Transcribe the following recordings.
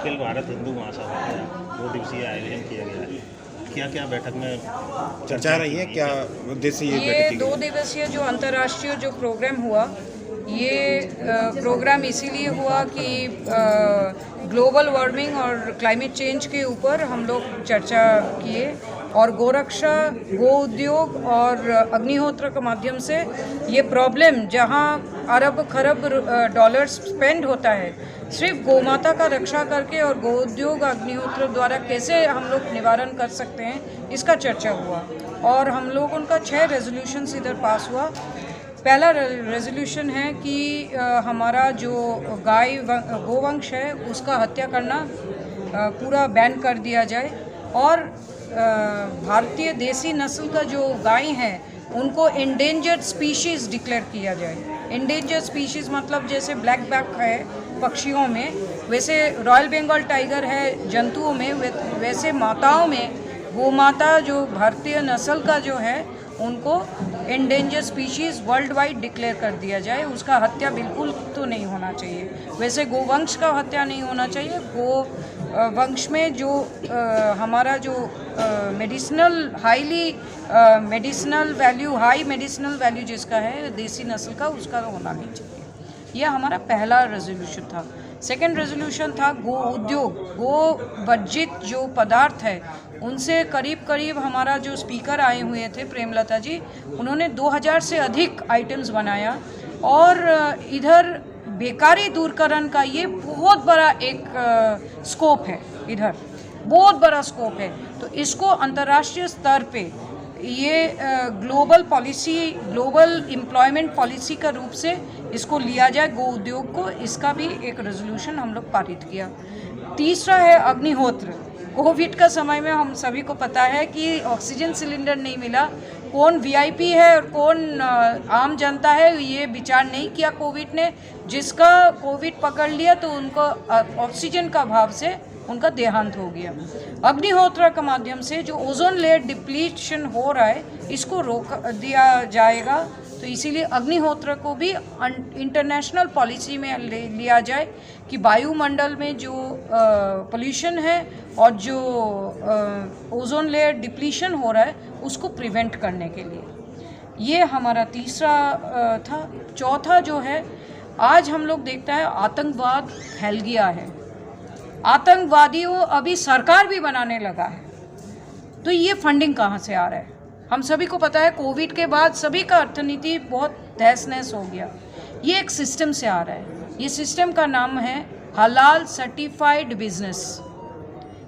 अखिल भारत हिंदू महासभा का 2 दिवसीय आयोजन किया गया है, क्या क्या बैठक में चर्चा रही है, क्या उद्देश्य ये ये बैठक की 2 गई? दिवसीय जो अंतर्राष्ट्रीय जो प्रोग्राम हुआ, ये प्रोग्राम इसीलिए हुआ कि ग्लोबल वार्मिंग और क्लाइमेट चेंज के ऊपर हम लोग चर्चा किए और गोरक्षा, गो उद्योग और अग्निहोत्र के माध्यम से ये प्रॉब्लम जहाँ अरब खरब डॉलर स्पेंड होता है, सिर्फ गोमाता का रक्षा करके और गो उद्योग अग्निहोत्र द्वारा कैसे हम लोग निवारण कर सकते हैं, इसका चर्चा हुआ। और हम लोग उनका 6 रेजोल्यूशंस इधर पास हुआ। पहला रेजोल्यूशन है कि हमारा जो गोवंश है उसका हत्या करना पूरा बैन कर दिया जाए और भारतीय देसी नस्ल का जो गाय है उनको इंडेंजर्ड स्पीशीज़ डिक्लेयर किया जाए। इंडेंजर्ड स्पीशीज़ मतलब जैसे ब्लैक बैक है पक्षियों में, वैसे रॉयल बंगाल टाइगर है जंतुओं में, वैसे माताओं में गोमाता जो भारतीय नस्ल का जो है उनको endangered species world wide declare कर दिया जाए। उसका हत्या बिल्कुल तो नहीं होना चाहिए। वैसे गोवंश का हत्या नहीं होना चाहिए। गो वंश में जो हमारा जो मेडिसिनल हाई मेडिसिनल वैल्यू जिसका है देसी नस्ल का, उसका होना नहीं चाहिए। यह हमारा पहला रेजोल्यूशन था। सेकंड रेजोल्यूशन था गो उद्योग, गो वर्जित जो पदार्थ है उनसे करीब हमारा जो स्पीकर आए हुए थे प्रेमलता जी, उन्होंने 2000 से अधिक आइटम्स बनाया और इधर बेकारी दूरकरण का ये बहुत बड़ा एक स्कोप है, इधर बहुत बड़ा स्कोप है। तो इसको अंतर्राष्ट्रीय स्तर पे ये ग्लोबल एम्प्लॉयमेंट पॉलिसी का रूप से इसको लिया जाए गो उद्योग को। इसका भी एक रेजोल्यूशन हम लोग पारित किया। तीसरा है अग्निहोत्र। कोविड का समय में हम सभी को पता है कि ऑक्सीजन सिलेंडर नहीं मिला, कौन वीआईपी है और कौन आम जनता है ये विचार नहीं किया कोविड ने। जिसका कोविड पकड़ लिया तो उनको ऑक्सीजन का अभाव से उनका देहांत हो गया। अग्निहोत्र के माध्यम से जो ओजोन लेयर डिप्लीशन हो रहा है इसको रोक दिया जाएगा। तो इसीलिए अग्निहोत्र को भी इंटरनेशनल पॉलिसी में लिया जाए कि वायुमंडल में जो पोल्यूशन है और जो ओजोन लेयर डिप्लीशन हो रहा है उसको प्रिवेंट करने के लिए। ये हमारा तीसरा था। चौथा जो है, आज हम लोग देखते हैं आतंकवाद फैल गया है, आतंकवादियों अभी सरकार भी बनाने लगा है। तो ये फंडिंग कहाँ से आ रहा है? हम सभी को पता है कोविड के बाद सभी का अर्थनीति बहुत तहस नहस हो गया। ये एक सिस्टम से आ रहा है। ये सिस्टम का नाम है हलाल सर्टिफाइड बिजनेस।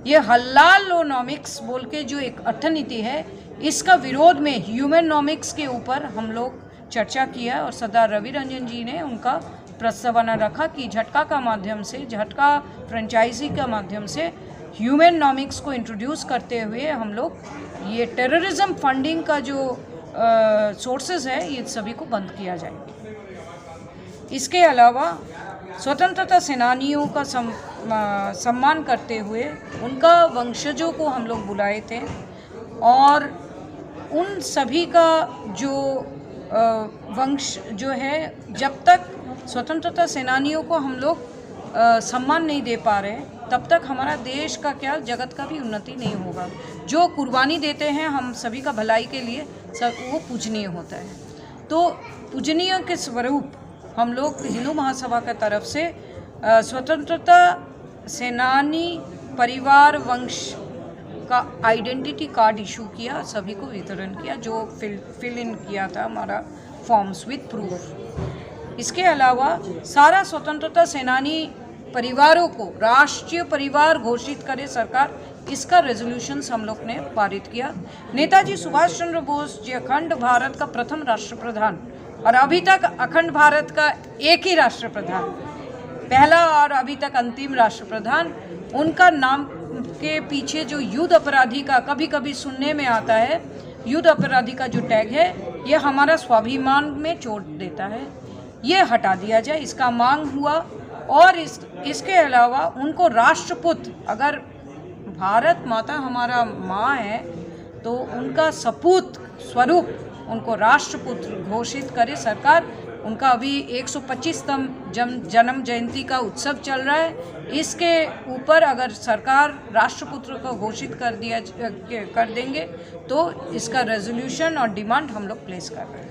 ये हलालोनॉमिक्स बोल के जो एक अर्थनीति है, इसका विरोध में ह्यूमनॉमिक्स के ऊपर हम लोग चर्चा किया और सरदार रवि रंजन जी ने उनका प्रस्तावना रखा कि झटका का माध्यम से, झटका फ्रेंचाइजी का माध्यम से ह्यूमनॉमिक्स को इंट्रोड्यूस करते हुए हम लोग ये टेररिज्म फंडिंग का जो सोर्सेज है ये सभी को बंद किया जाए। इसके अलावा स्वतंत्रता सेनानियों का सम्मान करते हुए उनका वंशजों को हम लोग बुलाए थे और उन सभी का जो वंश जो है, जब तक स्वतंत्रता सेनानियों को हम लोग सम्मान नहीं दे पा रहे तब तक हमारा देश का क्या जगत का भी उन्नति नहीं होगा। जो कुर्बानी देते हैं हम सभी का भलाई के लिए, सब वो पूजनीय होता है। तो पूजनीय के स्वरूप हम लोग हिंदू महासभा की तरफ से स्वतंत्रता सेनानी परिवार वंश का आइडेंटिटी कार्ड इशू किया, सभी को वितरण किया, जो फिल इन किया था हमारा फॉर्म्स विद प्रूफ। इसके अलावा सारा स्वतंत्रता सेनानी परिवारों को राष्ट्रीय परिवार घोषित करे सरकार, इसका रेजोल्यूशंस हम लोग ने पारित किया। नेताजी सुभाष चंद्र बोस जी अखंड भारत का प्रथम राष्ट्रप्रधान और अभी तक अखंड भारत का एक ही राष्ट्रप्रधान, पहला और अभी तक अंतिम राष्ट्रप्रधान, उनका नाम के पीछे जो युद्ध अपराधी का कभी कभी सुनने में आता है, युद्ध अपराधी का जो टैग है ये हमारा स्वाभिमान में चोट देता है, ये हटा दिया जाए, इसका मांग हुआ। और इसके अलावा उनको राष्ट्रपुत्र, अगर भारत माता हमारा माँ है तो उनका सपूत स्वरूप उनको राष्ट्रपुत्र घोषित करे सरकार, उनका अभी 125तम जन्म जयंती का उत्सव चल रहा है। इसके ऊपर अगर सरकार राष्ट्रपुत्र को घोषित कर देंगे तो इसका रेजोल्यूशन और डिमांड हम लोग प्लेस कर रहे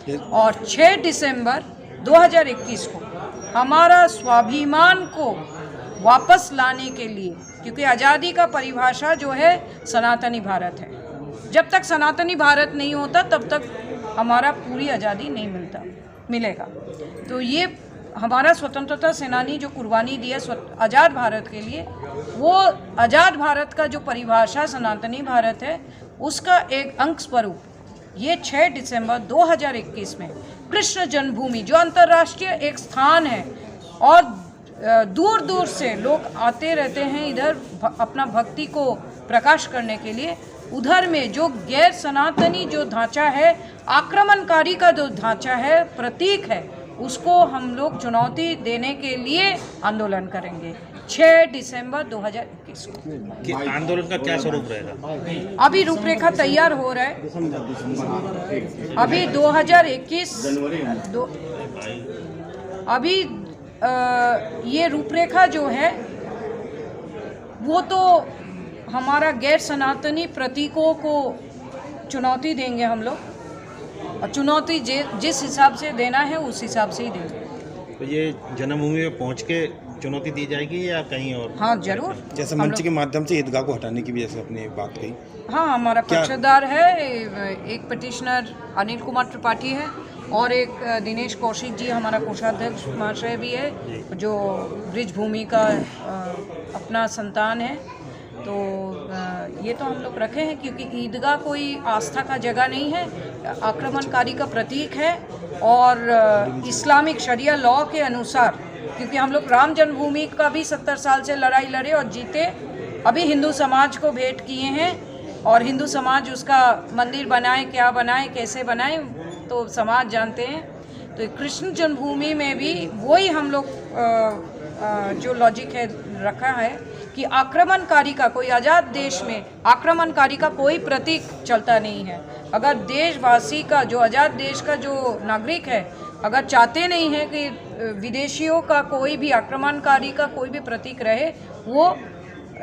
हैं। और 6 दिसंबर 2021 को हमारा स्वाभिमान को वापस लाने के लिए, क्योंकि आज़ादी का परिभाषा जो है सनातनी भारत है। जब तक सनातनी भारत नहीं होता तब तक हमारा पूरी आज़ादी नहीं मिलेगा। तो ये हमारा स्वतंत्रता सेनानी जो कुर्बानी दी है आज़ाद भारत के लिए, वो आज़ाद भारत का जो परिभाषा सनातनी भारत है उसका एक अंग स्वरूप ये 6 दिसंबर 2021 में कृष्ण जन्मभूमि जो अंतर्राष्ट्रीय एक स्थान है और दूर दूर से लोग आते रहते हैं इधर अपना भक्ति को प्रकाश करने के लिए, उधर में जो गैर सनातनी जो ढांचा है, आक्रमणकारी का जो ढांचा है, प्रतीक है, उसको हम लोग चुनौती देने के लिए आंदोलन करेंगे 6 दिसंबर 2021 को। कि आंदोलन का क्या स्वरूप रहेगा? अभी रूपरेखा तैयार हो रहा है। अभी 2021 अभी ये रूपरेखा जो है वो तो हमारा गैर सनातनी प्रतीकों को चुनौती देंगे हम लोग, और चुनौती जिस हिसाब से देना है उस हिसाब से ही देंगे। तो ये जन्मभूमि में पहुंच के चुनौती दी जाएगी या कहीं और? हाँ जरूर। जैसे मंच के माध्यम से ईदगाह को हटाने की भी जैसे अपनी बात कही। हाँ, हमारा पक्षधर है, एक पिटिशनर अनिल कुमार त्रिपाठी है और एक दिनेश कौशिक जी हमारा कोषाध्यक्ष महाशय भी है जो ब्रिज भूमि का अपना संतान है। तो ये तो हम लोग रखे हैं क्योंकि ईदगाह कोई आस्था का जगह नहीं है, आक्रमणकारी का प्रतीक है और इस्लामिक शरिया लॉ के अनुसार, क्योंकि हम लोग राम जन्मभूमि का भी 70 साल से लड़ाई लड़े और जीते, अभी हिंदू समाज को भेंट किए हैं और हिंदू समाज उसका मंदिर बनाए, क्या बनाए, कैसे बनाए तो समाज जानते हैं। तो कृष्ण जन्मभूमि में भी वही हम लोग जो लॉजिक है रखा है कि आक्रमणकारी का कोई आज़ाद देश में आक्रमणकारी का कोई प्रतीक चलता नहीं है। अगर देशवासी का जो आज़ाद देश का जो नागरिक है अगर चाहते नहीं है कि विदेशियों का कोई भी आक्रमणकारी का कोई भी प्रतीक रहे, वो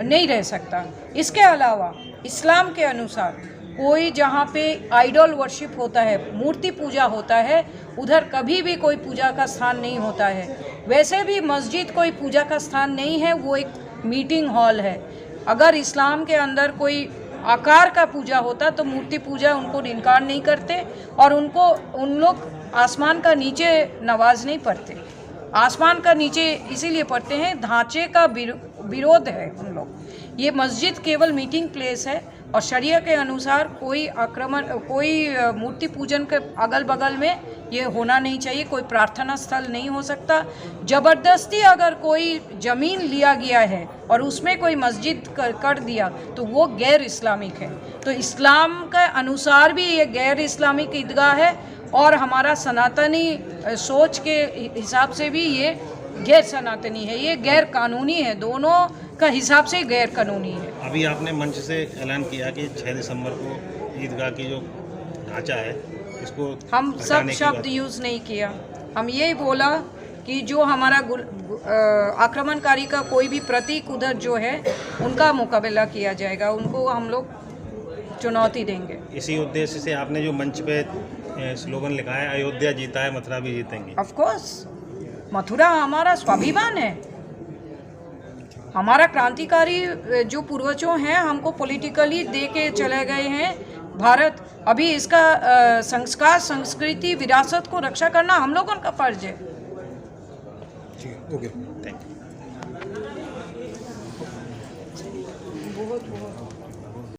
नहीं रह सकता। इसके अलावा इस्लाम के अनुसार कोई जहाँ पे आइडल वर्शिप होता है, मूर्ति पूजा होता है, उधर कभी भी कोई पूजा का स्थान नहीं होता है। वैसे भी मस्जिद कोई पूजा का स्थान नहीं है, वो एक मीटिंग हॉल है। अगर इस्लाम के अंदर कोई आकार का पूजा होता तो मूर्ति पूजा उनको इनकार नहीं करते और उन लोग आसमान का नीचे नमाज नहीं पढ़ते। आसमान का नीचे इसीलिए पढ़ते हैं, ढांचे का विरोध है उन लोग। ये मस्जिद केवल मीटिंग प्लेस है और शरीयत के अनुसार कोई मूर्ति पूजन के अगल बगल में ये होना नहीं चाहिए, कोई प्रार्थना स्थल नहीं हो सकता। ज़बरदस्ती अगर कोई ज़मीन लिया गया है और उसमें कोई मस्जिद कर दिया तो वो गैर इस्लामिक है। तो इस्लाम के अनुसार भी ये गैर इस्लामिक ईदगाह है और हमारा सनातनी सोच के हिसाब से भी ये गैर सनातनी है, ये गैर कानूनी है, दोनों का हिसाब से गैर कानूनी है। अभी आपने मंच से ऐलान किया कि 6 दिसंबर को ईदगाह की जो ढांचा है इसको हम सब शब्द यूज़ नहीं किया, हम यही बोला कि जो हमारा आक्रमणकारी का कोई भी प्रतीक उधर जो है उनका मुकाबला किया जाएगा, उनको हम लोग चुनौती देंगे। इसी उद्देश्य से आपने जो मंच पे स्लोगन लिखा है, अयोध्या जीता है मथुरा भी जीतेंगे। ऑफ कोर्स, मथुरा हमारा स्वाभिमान है। हमारा क्रांतिकारी जो पूर्वजों हैं हमको पॉलिटिकली दे के चले गए हैं भारत, अभी इसका संस्कार, संस्कृति, विरासत को रक्षा करना हम लोगों का फर्ज है। Okay, thank you. बहुत